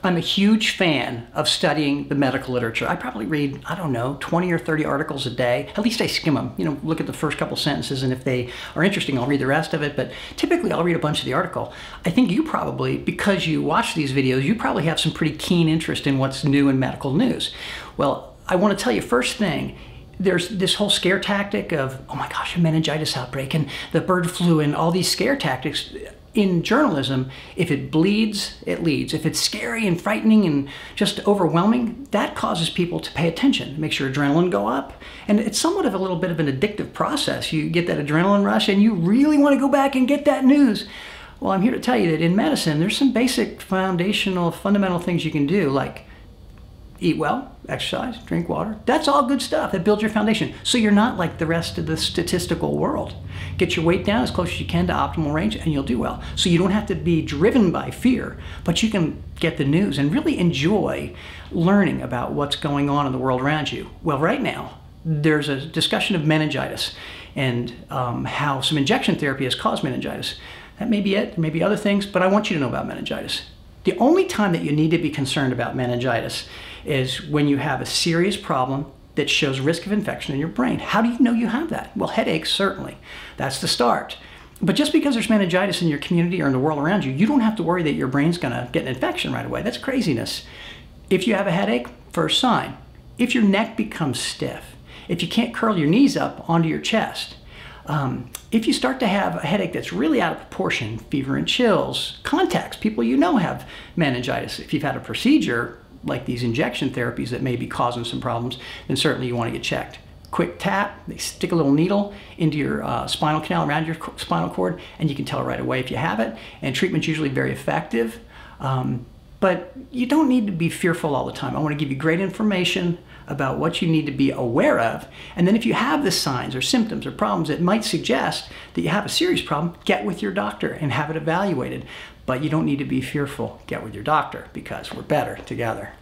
I'm a huge fan of studying the medical literature. I probably read, I don't know, 20 or 30 articles a day. At least I skim them, you know, look at the first couple sentences, and if they are interesting, I'll read the rest of it, but typically I'll read a bunch of the article. I think you probably, because you watch these videos, you probably have some pretty keen interest in what's new in medical news. Well, I want to tell you first thing, there's this whole scare tactic of, oh my gosh, a meningitis outbreak and the bird flu and all these scare tactics. In journalism, if it bleeds, it leads. If it's scary and frightening and just overwhelming, that causes people to pay attention. It makes your adrenaline go up. And it's somewhat of a little bit of an addictive process. You get that adrenaline rush and you really want to go back and get that news. Well, I'm here to tell you that in medicine, there's some basic foundational, fundamental things you can do, like eat well, exercise, drink water. That's all good stuff that builds your foundation. So you're not like the rest of the statistical world. Get your weight down as close as you can to optimal range and you'll do well. So you don't have to be driven by fear, but you can get the news and really enjoy learning about what's going on in the world around you. Well, right now, there's a discussion of meningitis and how some injection therapy has caused meningitis. That may be it, there may be other things, but I want you to know about meningitis. The only time that you need to be concerned about meningitis is when you have a serious problem that shows risk of infection in your brain. How do you know you have that? Well, headaches, certainly. That's the start. But just because there's meningitis in your community or in the world around you, you don't have to worry that your brain's gonna get an infection right away. That's craziness. If you have a headache, first sign. If your neck becomes stiff, if you can't curl your knees up onto your chest, if you start to have a headache that's really out of proportion, fever and chills, contacts, people you know have meningitis. If you've had a procedure, like these injection therapies that may be causing some problems, then certainly you want to get checked. Quick tap, they stick a little needle into your spinal canal, around your spinal cord, and you can tell right away if you have it, and treatment's usually very effective. But you don't need to be fearful all the time. I want to give you great information about what you need to be aware of, and then if you have the signs or symptoms or problems that might suggest that you have a serious problem, get with your doctor and have it evaluated. But you don't need to be fearful. Get with your doctor because we're better together.